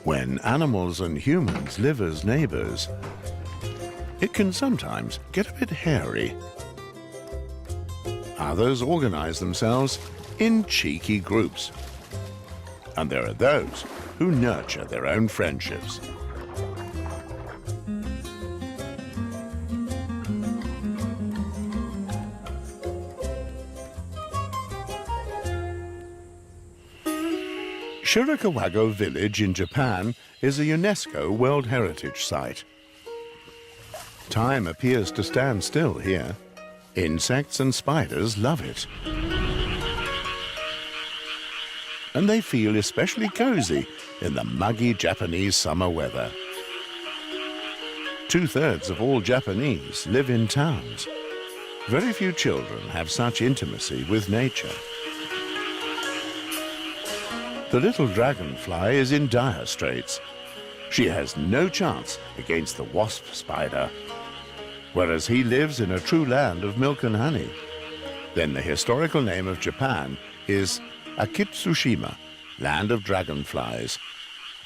When animals and humans live as neighbors, it can sometimes get a bit hairy. Others organize themselves in cheeky groups. And there are those who nurture their own friendships. Shirakawago village in Japan is a UNESCO World Heritage Site. Time appears to stand still here. Insects and spiders love it. And they feel especially cozy in the muggy Japanese summer weather. 2/3 of all Japanese live in towns. Very few children have such intimacy with nature. The little dragonfly is in dire straits. She has no chance against the wasp spider, whereas he lives in a true land of milk and honey. Then the historical name of Japan is Akitsushima, land of dragonflies.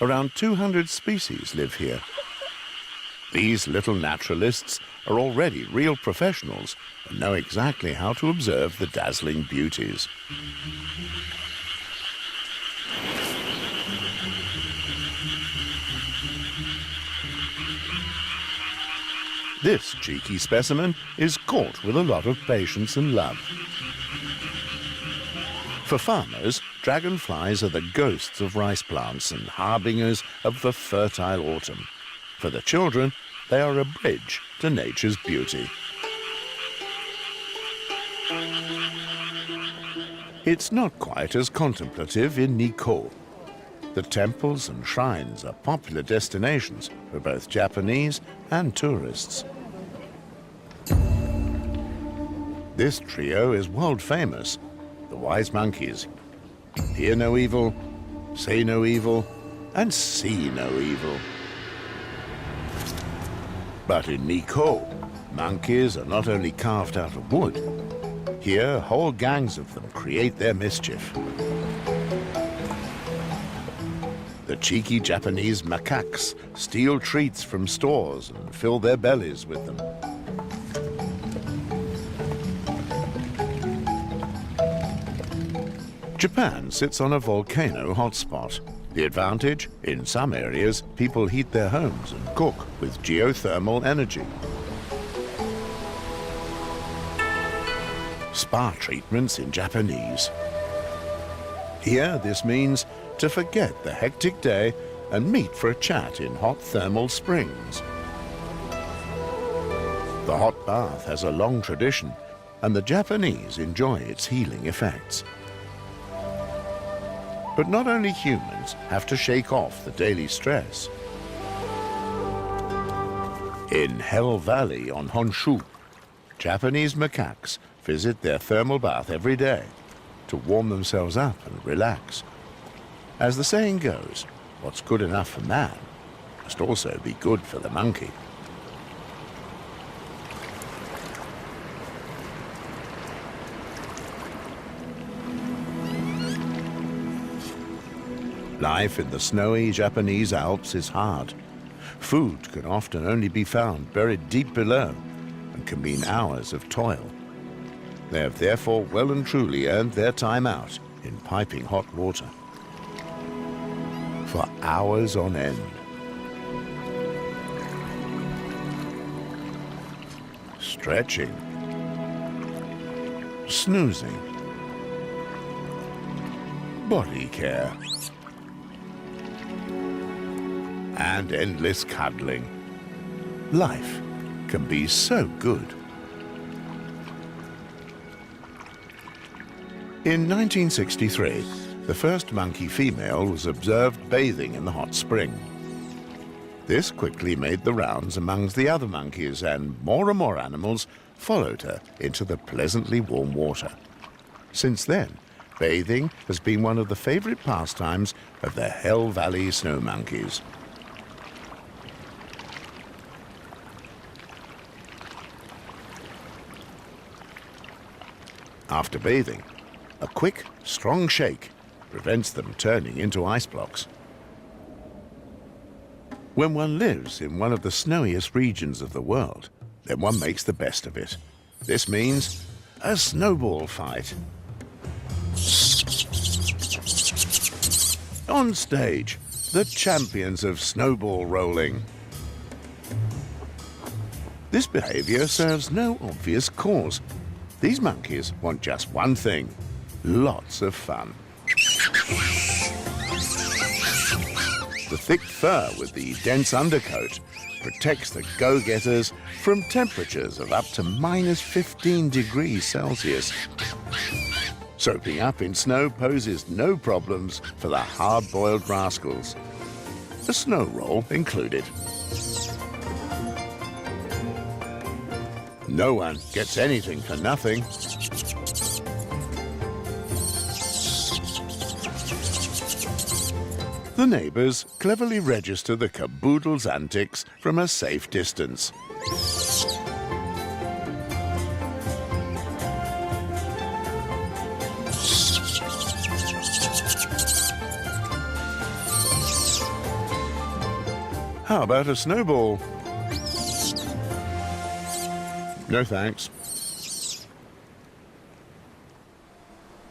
Around 200 species live here. These little naturalists are already real professionals and know exactly how to observe the dazzling beauties. This cheeky specimen is caught with a lot of patience and love. For farmers, dragonflies are the ghosts of rice plants and harbingers of the fertile autumn. For the children, they are a bridge to nature's beauty. It's not quite as contemplative in Nikko. The temples and shrines are popular destinations for both Japanese and tourists. This trio is world famous, the wise monkeys. Hear no evil, say no evil, and see no evil. But in Nikko, monkeys are not only carved out of wood. Here, whole gangs of them create their mischief. The cheeky Japanese macaques steal treats from stores and fill their bellies with them. Japan sits on a volcano hotspot. The advantage, in some areas, people heat their homes and cook with geothermal energy. Spa treatments in Japanese. Here, this means to forget the hectic day and meet for a chat in hot thermal springs. The hot bath has a long tradition, and the Japanese enjoy its healing effects. But not only humans have to shake off the daily stress. In Hell Valley on Honshu, Japanese macaques visit their thermal bath every day to warm themselves up and relax. As the saying goes, what's good enough for man must also be good for the monkey. Life in the snowy Japanese Alps is hard. Food can often only be found buried deep below and can mean hours of toil. They have therefore well and truly earned their time out in piping hot water. For hours on end. Stretching. Snoozing. Body care. And endless cuddling. Life can be so good. In 1963, the first monkey female was observed bathing in the hot spring. This quickly made the rounds amongst the other monkeys, and more animals followed her into the pleasantly warm water. Since then, bathing has been one of the favorite pastimes of the Hell Valley snow monkeys. After bathing, a quick, strong shake prevents them turning into ice blocks. When one lives in one of the snowiest regions of the world, then one makes the best of it. This means a snowball fight. On stage, the champions of snowball rolling. This behavior serves no obvious cause. These monkeys want just one thing: lots of fun. The thick fur with the dense undercoat protects the go-getters from temperatures of up to -15 degrees Celsius. Soaking up in snow poses no problems for the hard-boiled rascals. A snow roll included. No one gets anything for nothing. The neighbors cleverly register the caboodle's antics from a safe distance. How about a snowball? No thanks.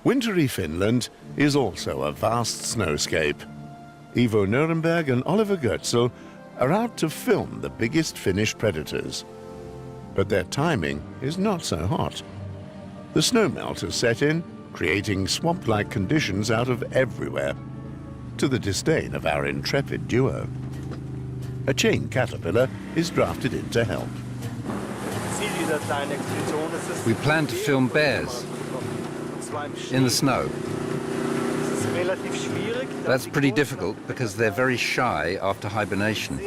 Wintry Finland is also a vast snowscape. Ivo Nuremberg and Oliver Goetzel are out to film the biggest Finnish predators. But their timing is not so hot. The snowmelt has set in, creating swamp-like conditions out of everywhere, to the disdain of our intrepid duo. A chain caterpillar is drafted in to help. We plan to film bears in the snow. That's pretty difficult because they're very shy after hibernation.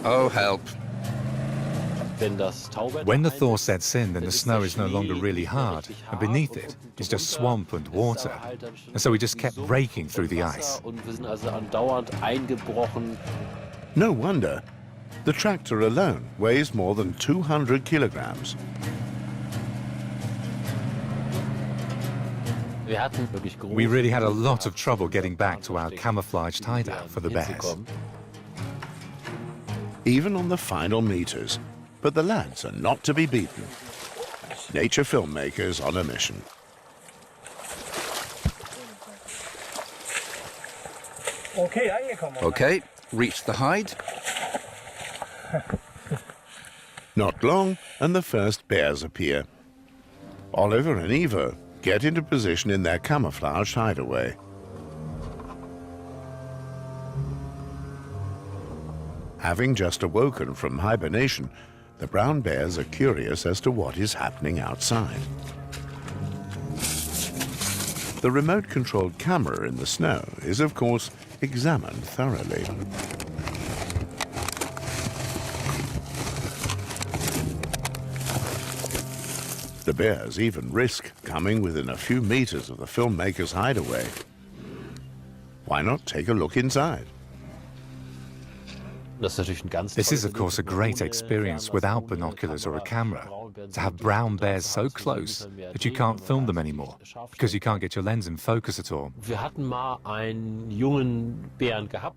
Oh, help. When the thaw sets in, then the snow is no longer really hard, and beneath it is just swamp and water. And so we just kept breaking through the ice. No wonder. The tractor alone weighs more than 200 kilograms. We really had a lot of trouble getting back to our camouflaged hideout for the bears. Even on the final meters. But the lads are not to be beaten. Nature filmmakers on a mission. Okay, reached the hide. Not long, and the first bears appear. Oliver and Ivo get into position in their camouflaged hideaway. Having just awoken from hibernation, the brown bears are curious as to what is happening outside. The remote-controlled camera in the snow is, of course, examined thoroughly. The bears even risk coming within a few meters of the filmmaker's hideaway. Why not take a look inside? This is, of course, a great experience without binoculars or a camera, to have brown bears so close that you can't film them anymore, because you can't get your lens in focus at all.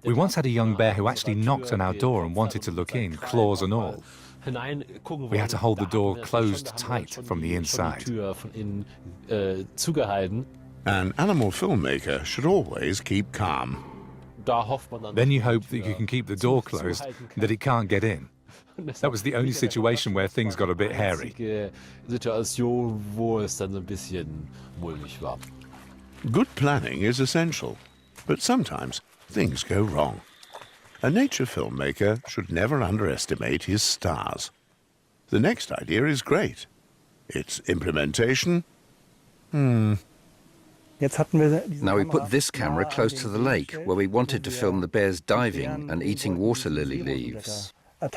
We once had a young bear who actually knocked on our door and wanted to look in, claws and all. We had to hold the door closed tight from the inside. An animal filmmaker should always keep calm. Then you hope that you can keep the door closed, that it can't get in. That was the only situation where things got a bit hairy. Good planning is essential, but sometimes things go wrong. A nature filmmaker should never underestimate his stars. The next idea is great. Its implementation? Now we put this camera close to the lake, where we wanted to film the bears diving and eating water lily leaves. And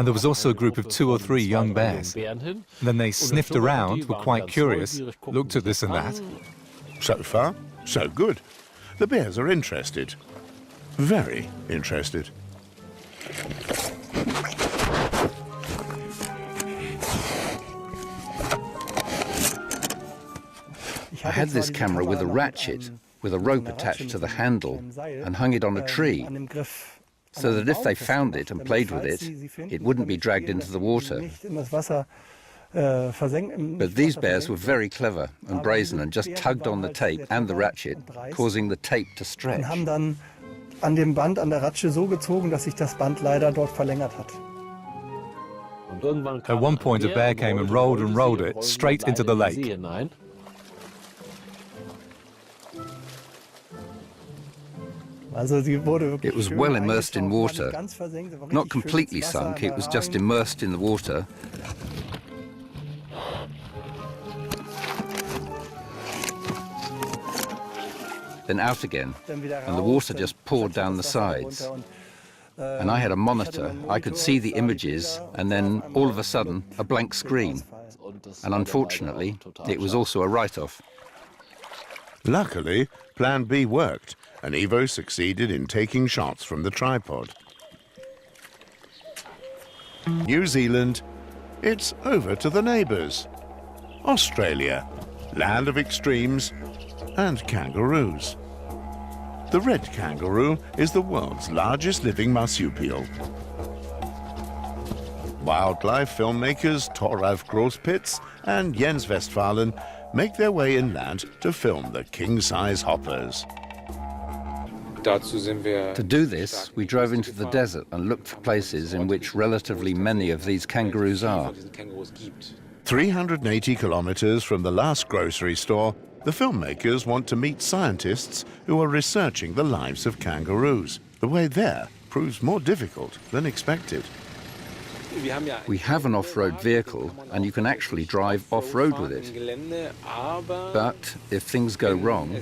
there was also a group of 2 or 3 young bears. And then they sniffed around, were quite curious, looked at this and that. So far, so good. The bears are interested. Very interested. I had this camera with a ratchet, with a rope attached to the handle and hung it on a tree, so that if they found it and played with it, it wouldn't be dragged into the water. But these bears were very clever and brazen and just tugged on the tape and the ratchet, causing the tape to stretch. An dem Band an der Ratsche so gezogen, dass sich das Band leider dort verlängert hat. At one point, a bear came and rolled it straight into the lake. It was well immersed in water. Not completely sunk, it was just immersed in the water. Then out again, and the water just poured down the sides. And I had a monitor. I could see the images, and then all of a sudden, a blank screen. And unfortunately, it was also a write-off. Luckily, Plan B worked, and Ivo succeeded in taking shots from the tripod. New Zealand, it's over to the neighbours. Australia, land of extremes and kangaroos. The red kangaroo is the world's largest living marsupial. Wildlife filmmakers Thoralf Grospitz and Jens Westphalen make their way inland to film the king-size hoppers. To do this, we drove into the desert and looked for places in which relatively many of these kangaroos are. 380 kilometers from the last grocery store, the filmmakers want to meet scientists who are researching the lives of kangaroos. The way there proves more difficult than expected. We have an off-road vehicle, and you can actually drive off-road with it. But if things go wrong,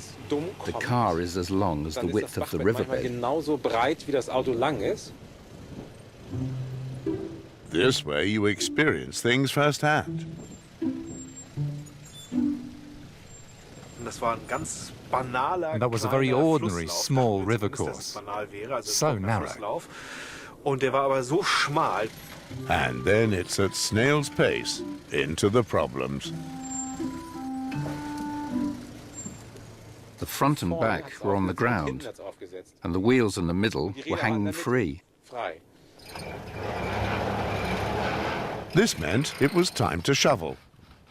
the car is as long as the width of the riverbed. This way you experience things firsthand. And that was a very ordinary, small river course. So narrow. And then it's at snail's pace into the problems. The front and back were on the ground, and the wheels in the middle were hanging free. This meant it was time to shovel,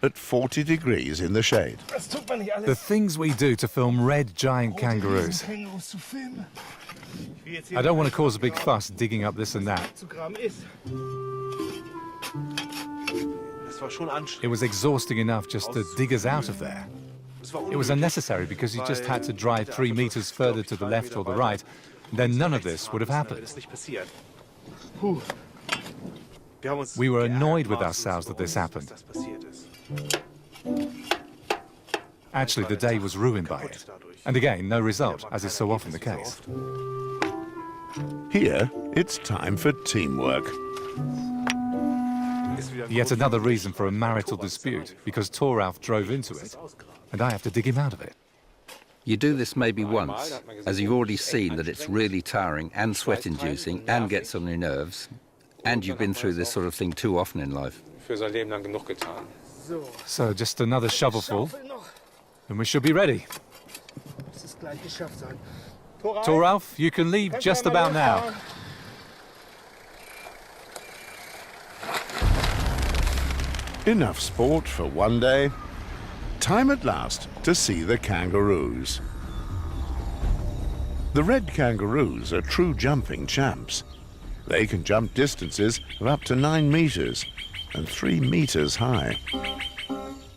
at 40 degrees in the shade. The things we do to film red giant kangaroos. I don't want to cause a big fuss digging up this and that. It was exhausting enough just to dig us out of there. It was unnecessary because you just had to drive 3 meters further to the left or the right. Then none of this would have happened. We were annoyed with ourselves that this happened. Actually, the day was ruined by it. And again, no result, as is so often the case. Here, it's time for teamwork. Yet another reason for a marital dispute, because Thoralf drove into it, and I have to dig him out of it. You do this maybe once, as you've already seen that it's really tiring and sweat-inducing and gets on your nerves, and you've been through this sort of thing too often in life. So just another shovelful, and we should be ready. Thoralf, you can leave just about now. Enough sport for one day. Time at last to see the kangaroos. The red kangaroos are true jumping champs. They can jump distances of up to 9 meters and 3 meters high.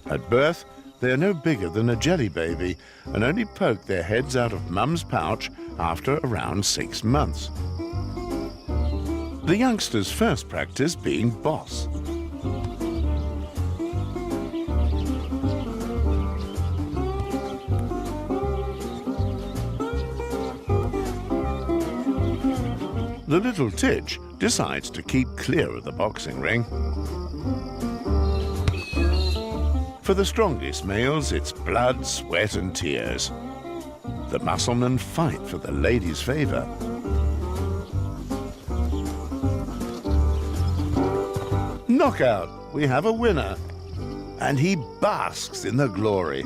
At birth, they are no bigger than a jelly baby and only poke their heads out of mum's pouch after around 6 months. The youngsters first practice being boss. The little titch decides to keep clear of the boxing ring. For the strongest males, it's blood, sweat and tears. The musclemen fight for the ladies' favor. Knockout! We have a winner. And he basks in the glory.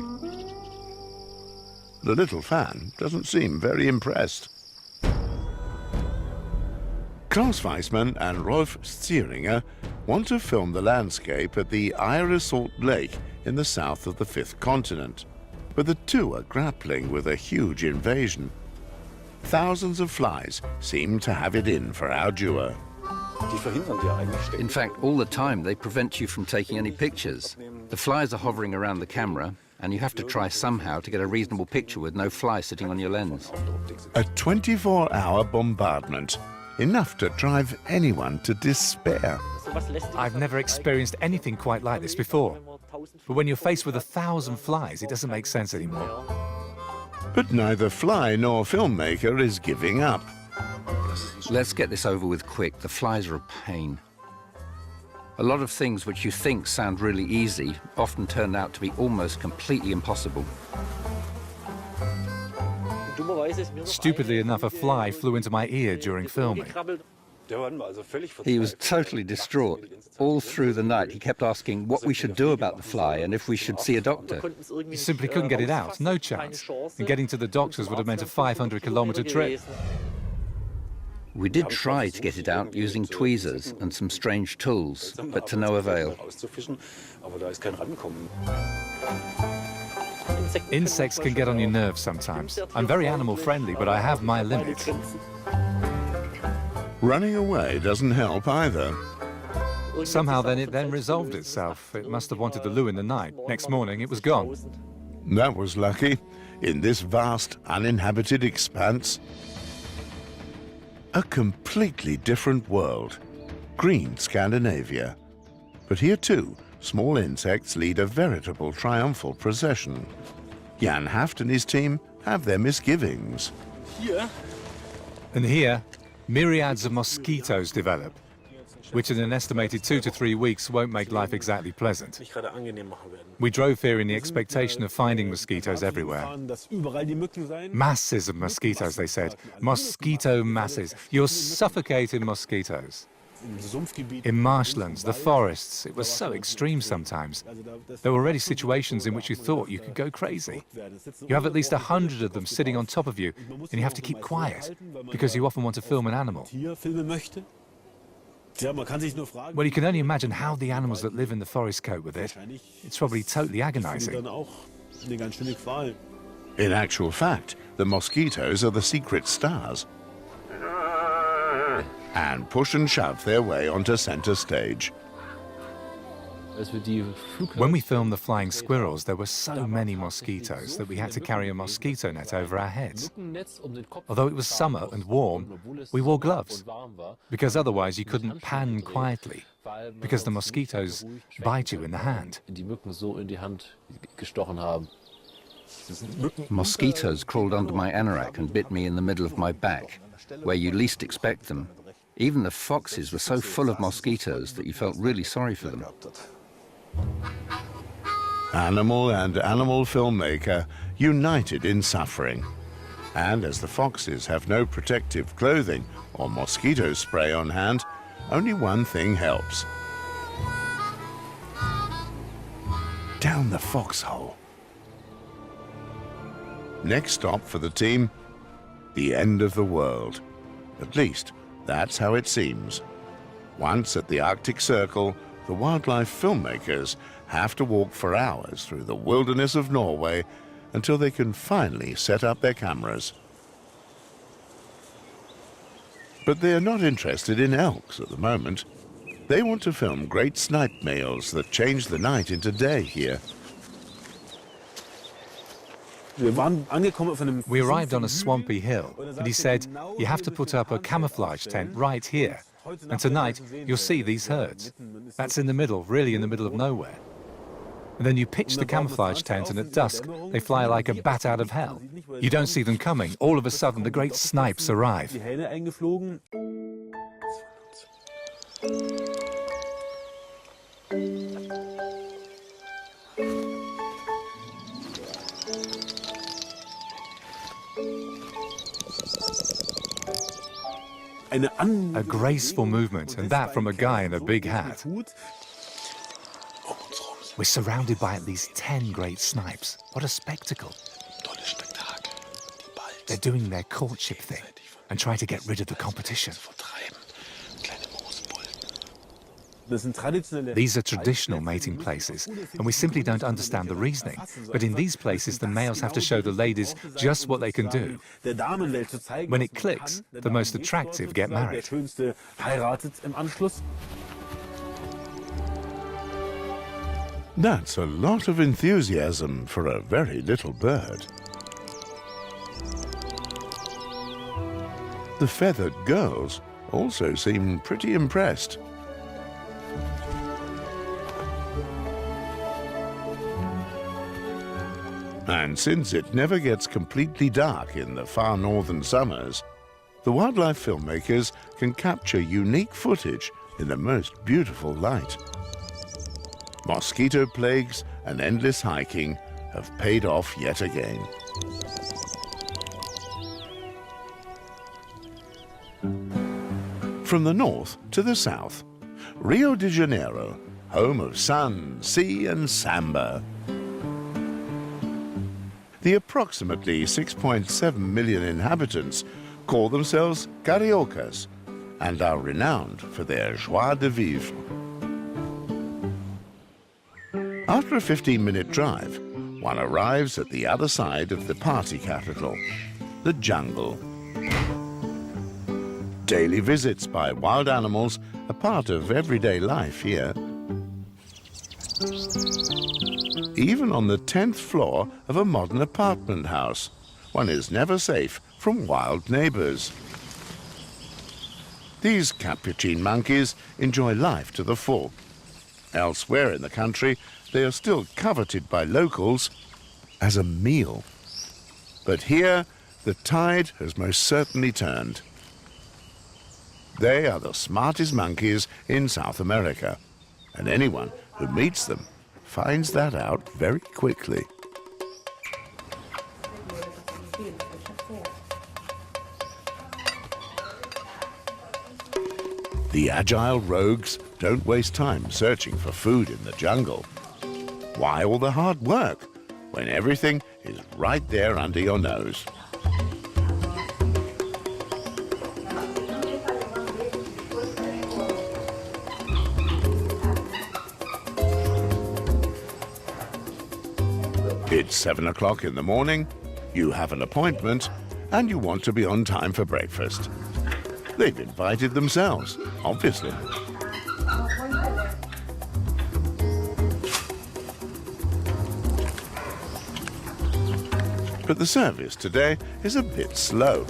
The little fan doesn't seem very impressed. Klaus Weißmann and Rolf Sziringer want to film the landscape at the Salt Lake in the south of the fifth continent. But the two are grappling with a huge invasion. Thousands of flies seem to have it in for our duo. In fact, all the time they prevent you from taking any pictures. The flies are hovering around the camera, and you have to try somehow to get a reasonable picture with no fly sitting on your lens. A 24-hour bombardment, enough to drive anyone to despair. I've never experienced anything quite like this before. But when you're faced with 1,000 flies, it doesn't make sense anymore. But neither fly nor filmmaker is giving up. Let's get this over with quick. The flies are a pain. A lot of things which you think sound really easy often turn out to be almost completely impossible. Stupidly enough, a fly flew into my ear during filming. He was totally distraught. All through the night he kept asking what we should do about the fly and if we should see a doctor. You simply couldn't get it out, no chance. And getting to the doctors would have meant a 500-kilometer trip. We did try to get it out using tweezers and some strange tools, but to no avail. Insects can get on your nerves sometimes. I'm very animal-friendly, but I have my limits. Running away doesn't help either. Somehow then it resolved itself. It must have wanted the loo in the night. Next morning it was gone. That was lucky. In this vast, uninhabited expanse, a completely different world. Green Scandinavia. But here too, small insects lead a veritable triumphal procession. Jan Haft and his team have their misgivings. And here, myriads of mosquitoes develop, which in an estimated 2 to 3 weeks won't make life exactly pleasant. We drove here in the expectation of finding mosquitoes everywhere. Masses of mosquitoes, they said. Mosquito masses. You'll suffocate in mosquitoes. In marshlands, the forests, it was so extreme sometimes. There were already situations in which you thought you could go crazy. You have at least 100 of them sitting on top of you, and you have to keep quiet, because you often want to film an animal. Well, you can only imagine how the animals that live in the forest cope with it. It's probably totally agonizing. In actual fact, the mosquitoes are the secret stars and push and shove their way onto center stage. When we filmed the flying squirrels, there were so many mosquitoes that we had to carry a mosquito net over our heads. Although it was summer and warm, we wore gloves, because otherwise you couldn't pan quietly, because the mosquitoes bite you in the hand. Mosquitoes crawled under my anorak and bit me in the middle of my back, where you least expect them. Even the foxes were so full of mosquitoes that you felt really sorry for them. Animal and animal filmmaker united in suffering. And as the foxes have no protective clothing or mosquito spray on hand, only one thing helps. Down the foxhole. Next stop for the team, the end of the world. At least, that's how it seems. Once at the Arctic Circle, the wildlife filmmakers have to walk for hours through the wilderness of Norway until they can finally set up their cameras. But they are not interested in elks at the moment. They want to film great snipe males that change the night into day here. We arrived on a swampy hill, and he said, you have to put up a camouflage tent right here. And tonight, you'll see these herds. That's in the middle, really in the middle of nowhere. And then you pitch the camouflage tent, and at dusk, they fly like a bat out of hell. You don't see them coming. All of a sudden, the great snipes arrive. A graceful movement, and that from a guy in a big hat. We're surrounded by at least 10 great snipes. What a spectacle. They're doing their courtship thing and try to get rid of the competition. These are traditional mating places, and we simply don't understand the reasoning. But in these places, the males have to show the ladies just what they can do. When it clicks, the most attractive get married. That's a lot of enthusiasm for a very little bird. The feathered girls also seem pretty impressed. And since it never gets completely dark in the far northern summers, the wildlife filmmakers can capture unique footage in the most beautiful light. Mosquito plagues and endless hiking have paid off yet again. From the north to the south, Rio de Janeiro, home of sun, sea and samba. The approximately 6.7 million inhabitants call themselves cariocas and are renowned for their joie de vivre. After a 15-minute drive, one arrives at the other side of the party capital, the jungle. Daily visits by wild animals are part of everyday life here. Even on the 10th floor of a modern apartment house, one is never safe from wild neighbors. These Capuchin monkeys enjoy life to the full. Elsewhere in the country, they are still coveted by locals as a meal. But here, the tide has most certainly turned. They are the smartest monkeys in South America, and anyone who meets them finds that out very quickly. The agile rogues don't waste time searching for food in the jungle. Why all the hard work when everything is right there under your nose? It's 7 o'clock in the morning, you have an appointment, and you want to be on time for breakfast. They've invited themselves, obviously. But the service today is a bit slow.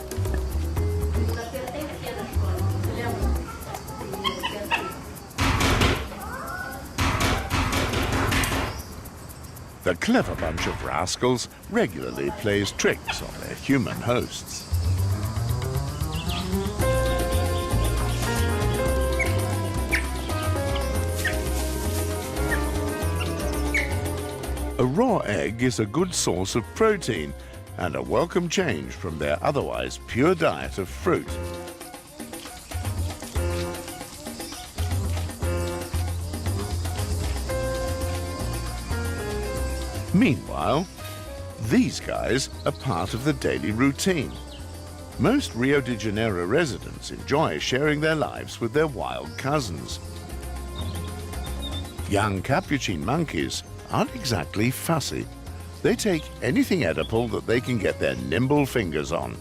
The clever bunch of rascals regularly plays tricks on their human hosts. A raw egg is a good source of protein and a welcome change from their otherwise pure diet of fruit. Meanwhile, these guys are part of the daily routine. Most Rio de Janeiro residents enjoy sharing their lives with their wild cousins. Young Capuchin monkeys aren't exactly fussy. They take anything edible that they can get their nimble fingers on.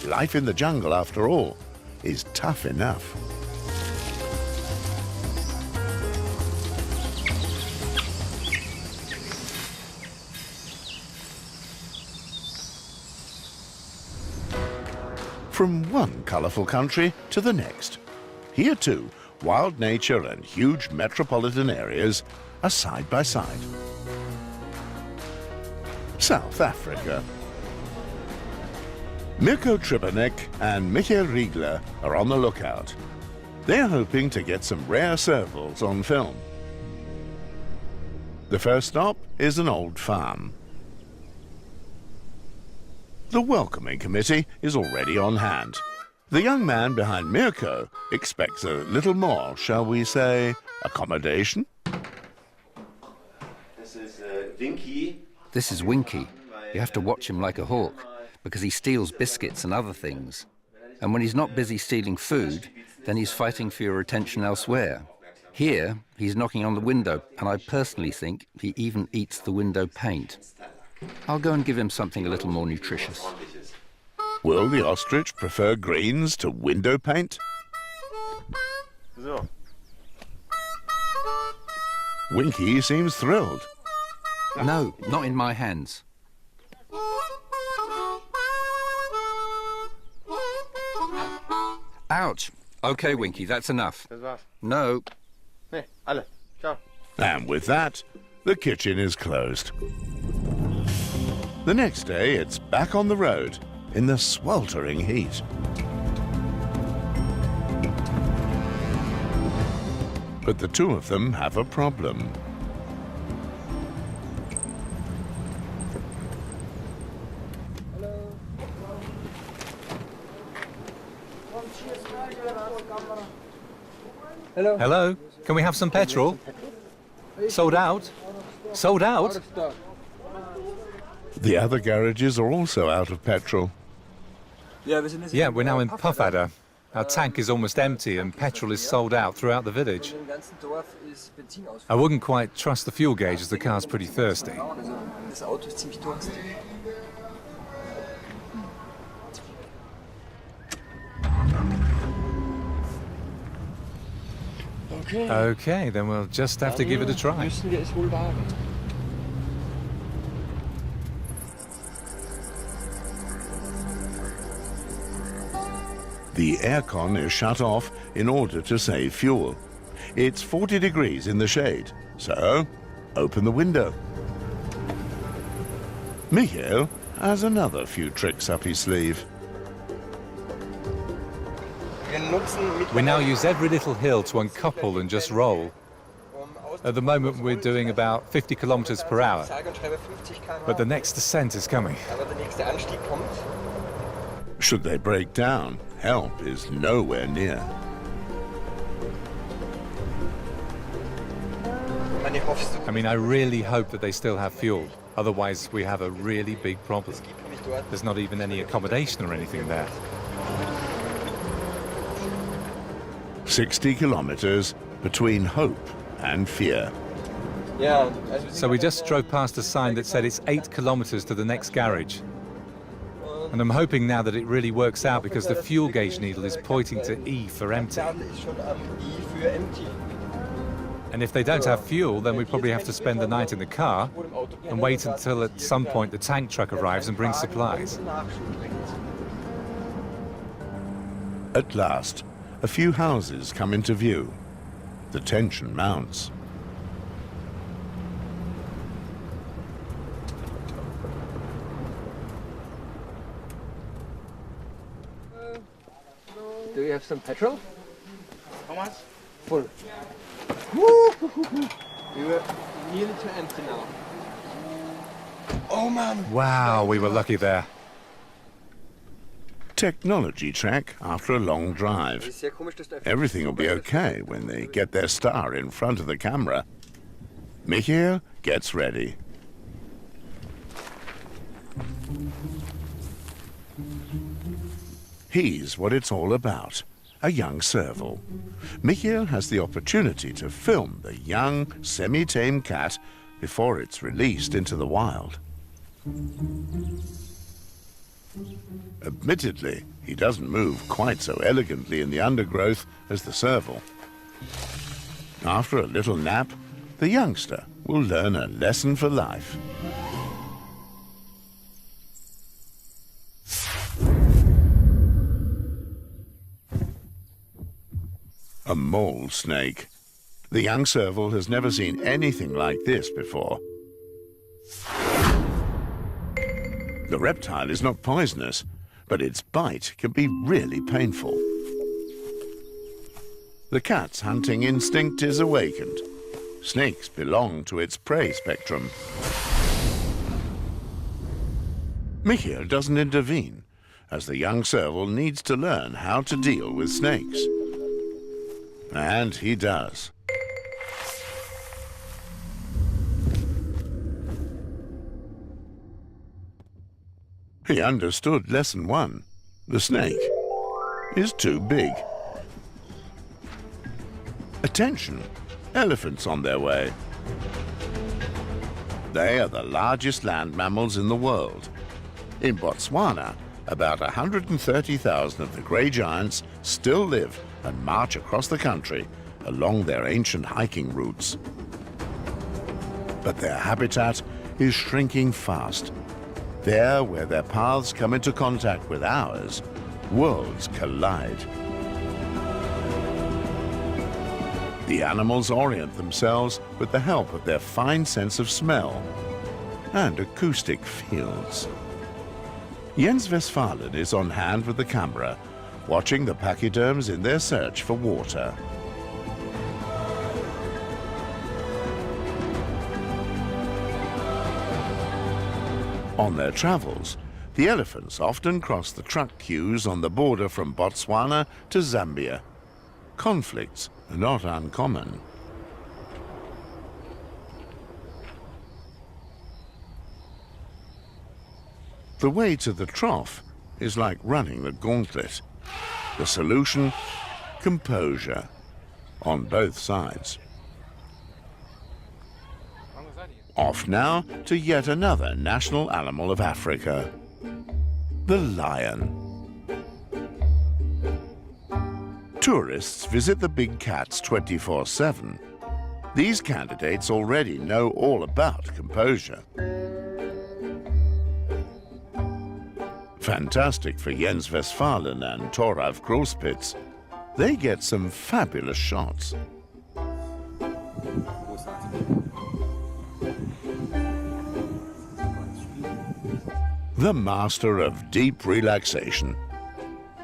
Life in the jungle, after all, is tough enough. From one colourful country to the next. Here too, wild nature and huge metropolitan areas are side by side. South Africa. Mirko Tripanek and Michael Riegler are on the lookout. They're hoping to get some rare servals on film. The first stop is an old farm. The welcoming committee is already on hand. The young man behind Mirko expects a little more, shall we say, accommodation? This is Winky. You have to watch him like a hawk, because he steals biscuits and other things. And when he's not busy stealing food, then he's fighting for your attention elsewhere. Here, he's knocking on the window, and I personally think he even eats the window paint. I'll go and give him something a little more nutritious. Will the ostrich prefer greens to window paint? Winky seems thrilled. No, not in my hands. Ouch! Okay, Winky, that's enough. No. And with that, the kitchen is closed. The next day, it's back on the road in the sweltering heat. But the two of them have a problem. Hello? Can we have some petrol? Sold out? Sold out? The other garages are also out of petrol. Yeah, we're now in Puffadder. Our tank is almost empty and petrol is sold out throughout the village. I wouldn't quite trust the fuel gauge as the car's pretty thirsty. Okay, then we'll just have to give it a try. The aircon is shut off in order to save fuel. It's 40 degrees in the shade, so open the window. Michael has another few tricks up his sleeve. We now use every little hill to uncouple and just roll. At the moment we're doing about 50 kilometers per hour, but the next descent is coming. Should they break down, help is nowhere near. I mean, I really hope that they still have fuel. Otherwise, we have a really big problem. There's not even any accommodation or anything there. 60 kilometers between hope and fear. So we just drove past a sign that said it's 8 kilometers to the next garage. And I'm hoping now that it really works out because the fuel gauge needle is pointing to E for empty. And if they don't have fuel, then we probably have to spend the night in the car and wait until at some point the tank truck arrives and brings supplies. At last, a few houses come into view. The tension mounts. Do you have some petrol? How much? Full. We were nearly to empty now. Oh man! Wow, we were lucky there. Technology track after a long drive. Everything will be okay when they get their star in front of the camera. Michael gets ready. He's what it's all about, a young serval. Michael has the opportunity to film the young, semi-tame cat before it's released into the wild. Admittedly, he doesn't move quite so elegantly in the undergrowth as the serval. After a little nap, the youngster will learn a lesson for life. A mole snake. The young serval has never seen anything like this before. The reptile is not poisonous, but its bite can be really painful. The cat's hunting instinct is awakened. Snakes belong to its prey spectrum. Michael doesn't intervene, as the young serval needs to learn how to deal with snakes. And he does. He understood lesson 1. The snake is too big. Attention! Elephants on their way. They are the largest land mammals in the world. In Botswana, about 130,000 of the grey giants still live and march across the country along their ancient hiking routes. But their habitat is shrinking fast. There, where their paths come into contact with ours, worlds collide. The animals orient themselves with the help of their fine sense of smell and acoustic fields. Jens Westphalen is on hand with the camera, watching the pachyderms in their search for water. On their travels, the elephants often cross the truck queues on the border from Botswana to Zambia. Conflicts are not uncommon. The way to the trough is like running the gauntlet. The solution? Composure on both sides. Off now to yet another national animal of Africa, the lion. Tourists visit the big cats 24/7. These candidates already know all about composure. Fantastic for Jens Westphalen and Thoralf Grospitz. They get some fabulous shots. The master of deep relaxation.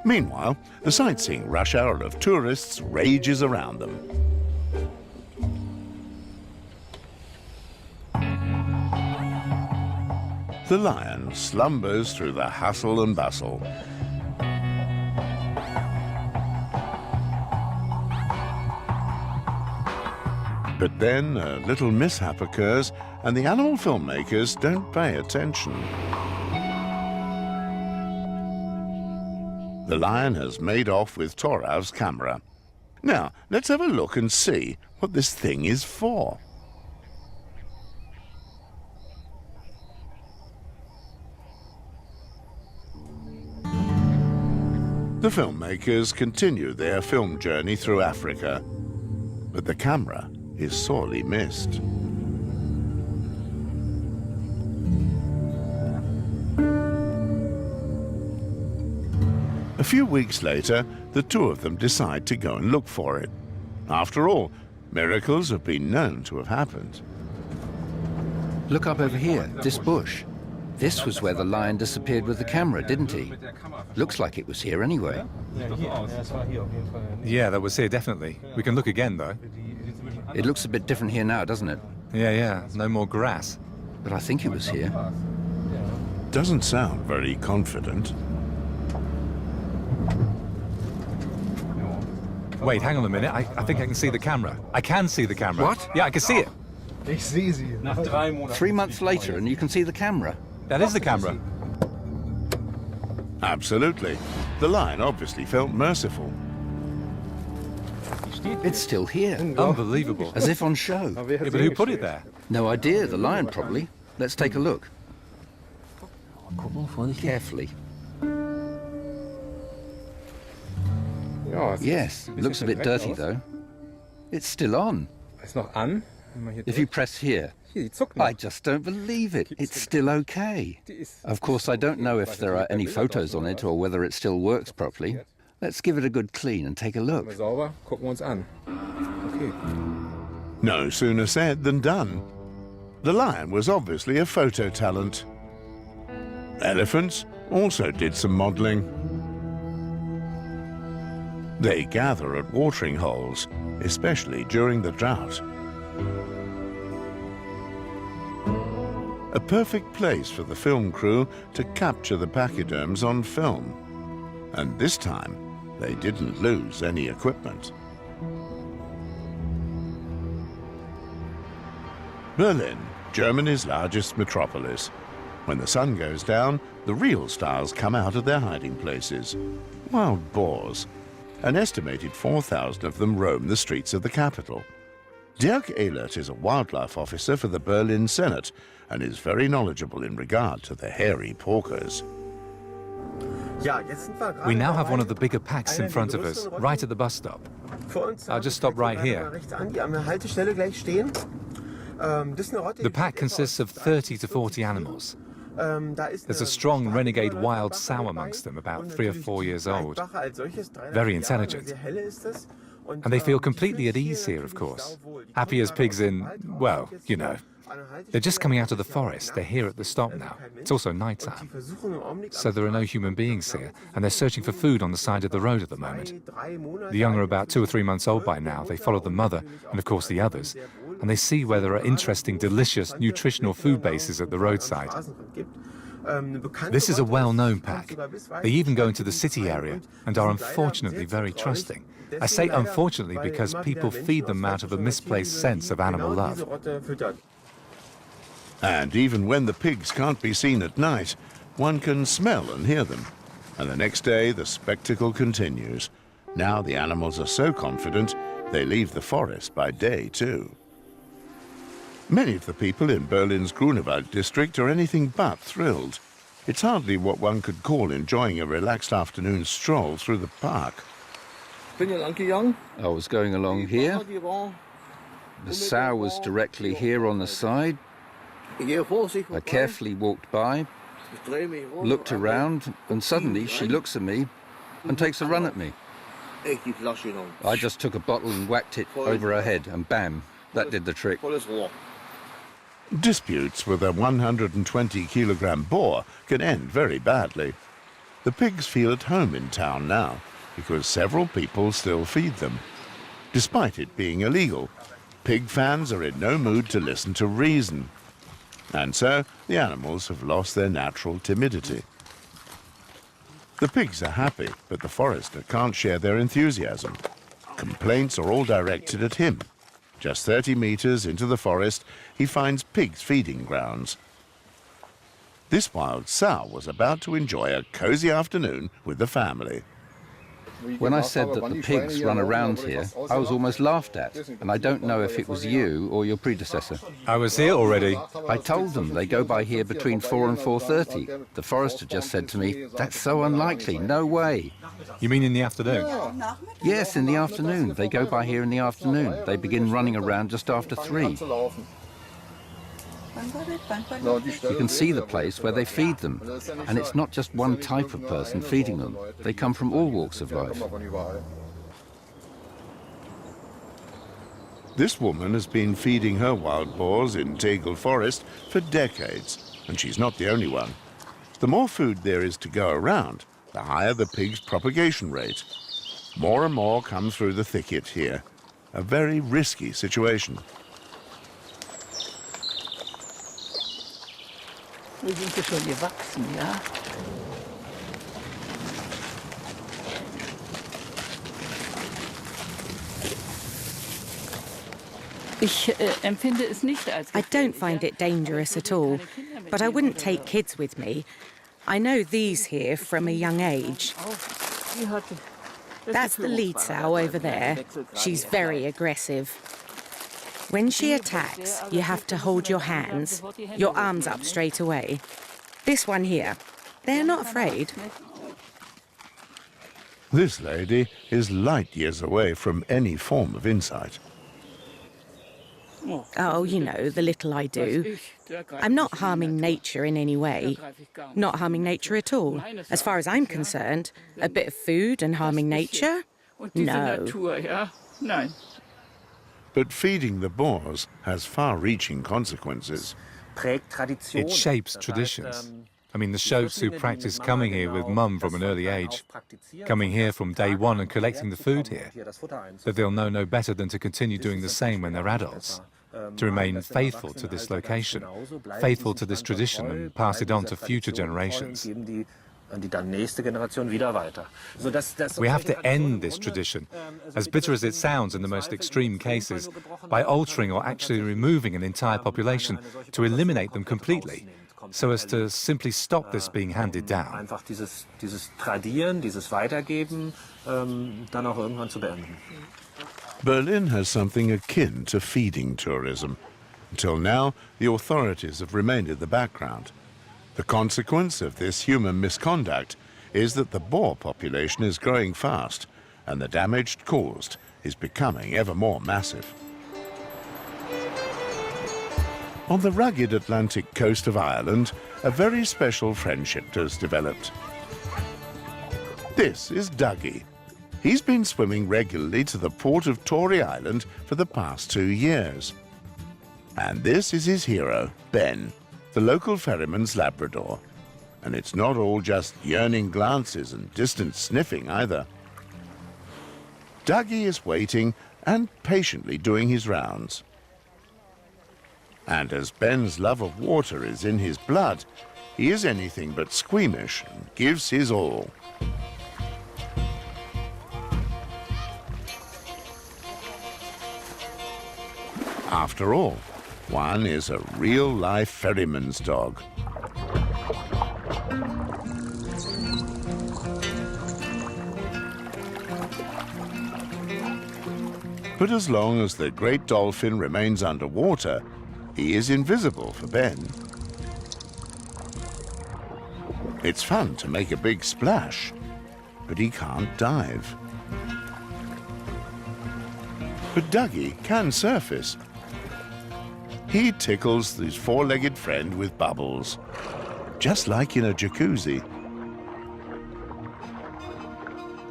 Meanwhile, the sightseeing rush hour of tourists rages around them. The lion slumbers through the hustle and bustle. But then a little mishap occurs and the animal filmmakers don't pay attention. The lion has made off with Thoralf's camera. Now, let's have a look and see what this thing is for. The filmmakers continue their film journey through Africa, but the camera is sorely missed. A few weeks later, the two of them decide to go and look for it. After all, miracles have been known to have happened. Look up over here, this bush. This was where the lion disappeared with the camera, didn't he? Looks like it was here anyway. Yeah, that was here, definitely. We can look again, though. It looks a bit different here now, doesn't it? Yeah, no more grass. But I think it was here. Doesn't sound very confident. Wait, hang on a minute. I think I can see the camera. I can see the camera. What? Yeah, I can see it. 3 months later and you can see the camera. That is the camera. Absolutely. The lion obviously felt merciful. It's still here, Unbelievable. as if on show. Yeah, but who put it there? No idea, the lion probably. Let's take a look. Carefully. Yes, it looks a bit dirty though. It's still on. If you press here, I just don't believe it. It's still okay. Of course, I don't know if there are any photos on it or whether it still works properly. Let's give it a good clean and take a look. No sooner said than done. The lion was obviously a photo talent. Elephants also did some modeling. They gather at watering holes, especially during the drought. A perfect place for the film crew to capture the pachyderms on film. And this time, they didn't lose any equipment. Berlin, Germany's largest metropolis. When the sun goes down, the real stars come out of their hiding places. Wild boars. An estimated 4,000 of them roam the streets of the capital. Dirk Ehlert is a wildlife officer for the Berlin Senate and is very knowledgeable in regard to the hairy porkers. We now have one of the bigger packs in front of us, right at the bus stop. I'll just stop right here. The pack consists of 30 to 40 animals. There's a strong renegade wild sow amongst them, about 3 or 4 years old. Very intelligent. And they feel completely at ease here, of course. Happy as pigs in, well, you know. They're just coming out of the forest. They're here at the stop now. It's also nighttime. So there are no human beings here, and they're searching for food on the side of the road at the moment. The young are about 2 or 3 months old by now. They follow the mother, and of course the others, and they see where there are interesting, delicious, nutritional food bases at the roadside. This is a well-known pack. They even go into the city area and are unfortunately very trusting. I say unfortunately because people feed them out of a misplaced sense of animal love. And even when the pigs can't be seen at night, one can smell and hear them. And the next day, the spectacle continues. Now the animals are so confident, they leave the forest by day too. Many of the people in Berlin's Grunewald district are anything but thrilled. It's hardly what one could call enjoying a relaxed afternoon stroll through the park. I was going along here. The sow was directly here on the side. I carefully walked by, looked around, and suddenly she looks at me and takes a run at me. I just took a bottle and whacked it over her head, and bam, that did the trick. Disputes with a 120-kilogram boar can end very badly. The pigs feel at home in town now because several people still feed them. Despite it being illegal, pig fans are in no mood to listen to reason. And so the animals have lost their natural timidity. The pigs are happy, but the forester can't share their enthusiasm. Complaints are all directed at him. Just 30 meters into the forest, he finds pigs' feeding grounds. This wild sow was about to enjoy a cozy afternoon with the family. When I said that the pigs run around here, I was almost laughed at, and I don't know if it was you or your predecessor. I was here already. I told them they go by here between 4 and 4:30. The forester just said to me, "That's so unlikely, no way." You mean in the afternoon? Yes, in the afternoon. They go by here in the afternoon. They begin running around just after 3. You can see the place where they feed them, and it's not just one type of person feeding them. They come from all walks of life. This woman has been feeding her wild boars in Tegel Forest for decades, and she's not the only one. The more food there is to go around, the higher the pig's propagation rate. More and more come through the thicket here. A very risky situation. Wir sind ja schon gewachsen, ja. I don't find it dangerous at all, but I wouldn't take kids with me. I know these here from a young age. That's the lead sow over there. She's very aggressive. When she attacks, you have to hold your hands, your arms up straight away. This one here, they're not afraid. This lady is light years away from any form of insight. Oh, you know, the little I do. I'm not harming nature in any way. Not harming nature at all. As far as I'm concerned, a bit of food and harming nature? No. But feeding the boars has far-reaching consequences. It shapes traditions. I mean, the Shoats who practice coming here with mum from an early age, coming here from day one and collecting the food here, that they'll know no better than to continue doing the same when they're adults, to remain faithful to this location, faithful to this tradition and pass it on to future generations. We have to end this tradition, as bitter as it sounds in the most extreme cases, by altering or actually removing an entire population to eliminate them completely. so as to simply stop this being handed down. Einfach dieses Tradieren, dieses Weitergeben dann auch irgendwann zu beenden. Berlin has something akin to feeding tourism. Until now, the authorities have remained in the background. The consequence of this human misconduct is that the boar population is growing fast and the damage caused is becoming ever more massive. On the rugged Atlantic coast of Ireland, a very special friendship has developed. This is Dougie. He's been swimming regularly to the port of Tory Island for the past 2 years. And this is his hero, Ben, the local ferryman's Labrador. And it's not all just yearning glances and distant sniffing either. Dougie is waiting and patiently doing his rounds. And as Ben's love of water is in his blood, he is anything but squeamish and gives his all. After all, one is a real-life ferryman's dog. But as long as the great dolphin remains underwater, he is invisible for Ben. It's fun to make a big splash, but he can't dive. But Dougie can surface. He tickles his four-legged friend with bubbles, just like in a jacuzzi.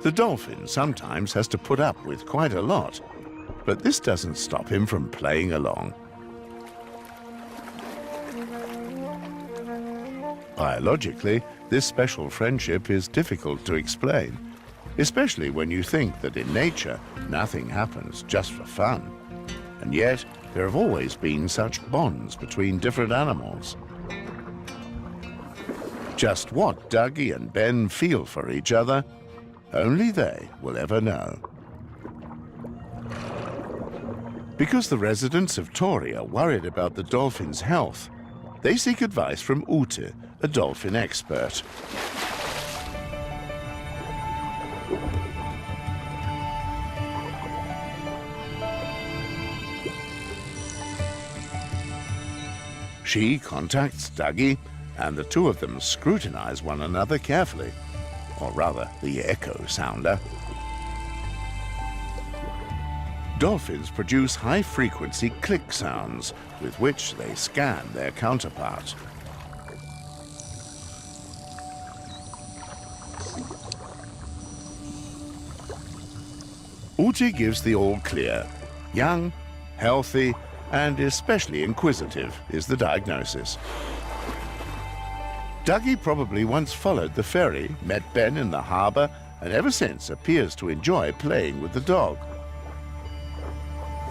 The dolphin sometimes has to put up with quite a lot, but this doesn't stop him from playing along. Biologically, this special friendship is difficult to explain, especially when you think that in nature, nothing happens just for fun. And yet, there have always been such bonds between different animals. Just what Dougie and Ben feel for each other, only they will ever know. Because the residents of Tory are worried about the dolphin's health, they seek advice from Ute, a dolphin expert. She contacts Dougie, and the two of them scrutinize one another carefully, or rather the echo sounder. Dolphins produce high-frequency click sounds with which they scan their counterpart. Ute gives the all clear. Young, healthy, and especially inquisitive is the diagnosis. Dougie probably once followed the ferry, met Ben in the harbour, and ever since appears to enjoy playing with the dog.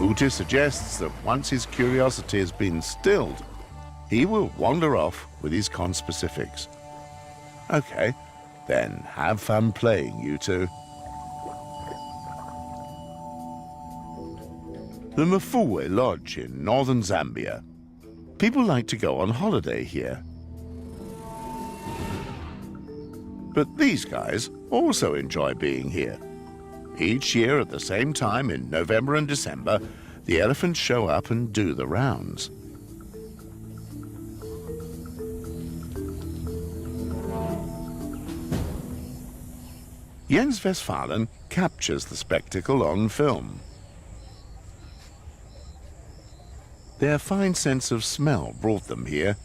Ute suggests that once his curiosity has been stilled, he will wander off with his conspecifics. Okay, then have fun playing, you two. The Mafue Lodge in northern Zambia. People like to go on holiday here. But these guys also enjoy being here. Each year at the same time in November and December, the elephants show up and do the rounds. Jens Westphalen captures the spectacle on film. Their fine sense of smell brought them here,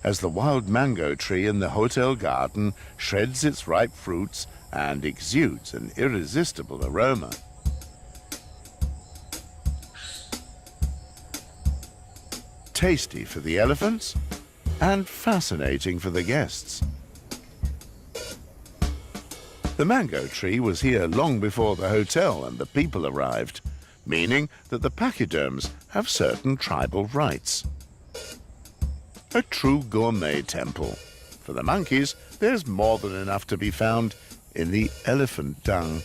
as the wild mango tree in the hotel garden shreds its ripe fruits and exudes an irresistible aroma. Tasty for the elephants and fascinating for the guests. The mango tree was here long before the hotel and the people arrived, meaning that the pachyderms have certain tribal rights. A true gourmet temple. For the monkeys, there's more than enough to be found in the elephant dung.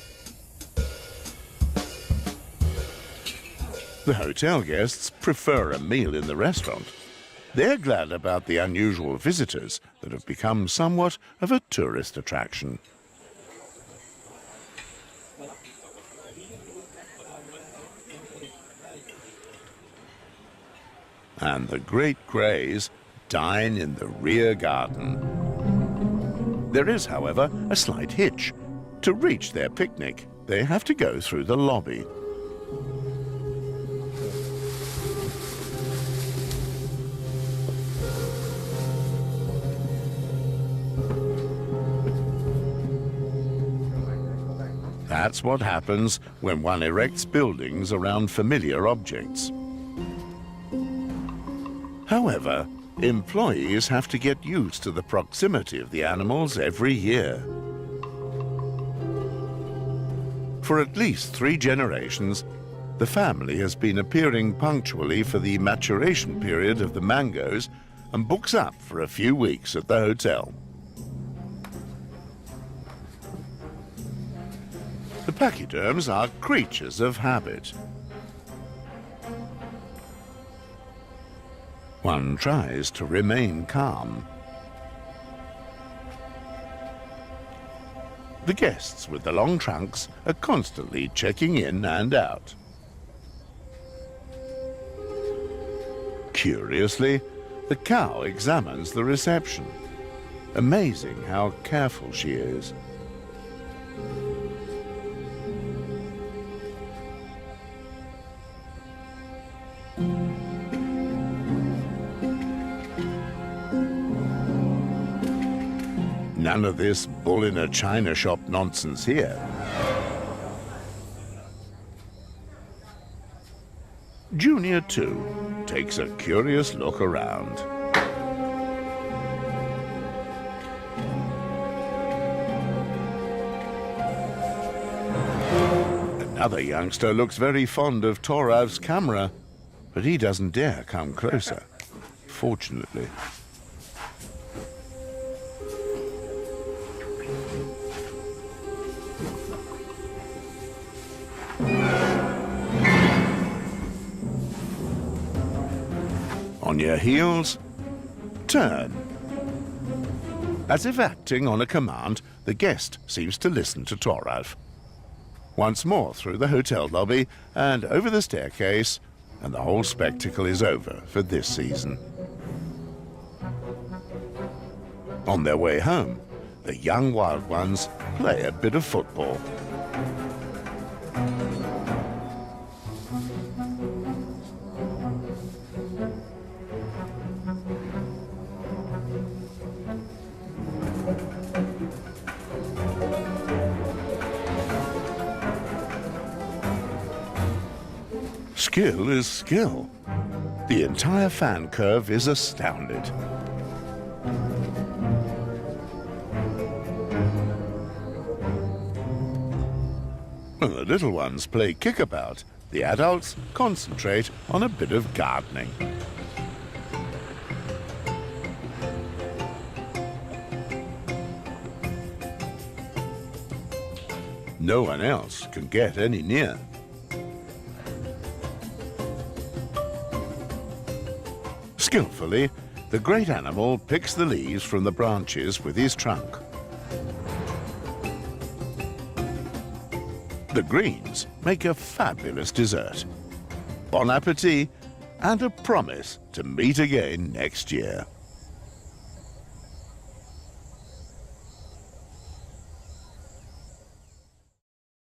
The hotel guests prefer a meal in the restaurant, They're glad about the unusual visitors that have become somewhat of a tourist attraction. And the great greys dine in the rear garden. There is, however, a slight hitch. To reach their picnic, they have to go through the lobby. That's what happens when one erects buildings around familiar objects. However, employees have to get used to the proximity of the animals every year. For at least 3 generations, the family has been appearing punctually for the maturation period of the mangoes and books up for a few weeks at the hotel. The pachyderms are creatures of habit. One tries to remain calm. The guests with the long trunks are constantly checking in and out. Curiously, the cow examines the reception. Amazing how careful she is. None of this bull in a china shop nonsense here. Junior, too, takes a curious look around. Another youngster looks very fond of Thoralf's camera, but he doesn't dare come closer, fortunately. On your heels, turn. As if acting on a command, the guest seems to listen to Thoralf. Once more through the hotel lobby and over the staircase, and the whole spectacle is over for this season. On their way home, the young wild ones play a bit of football. Skill is skill. The entire fan curve is astounded. When the little ones play kickabout, the adults concentrate on a bit of gardening. No one else can get any near. Skillfully, the great animal picks the leaves from the branches with his trunk. The greens make a fabulous dessert. Bon appetit, and a promise to meet again next year.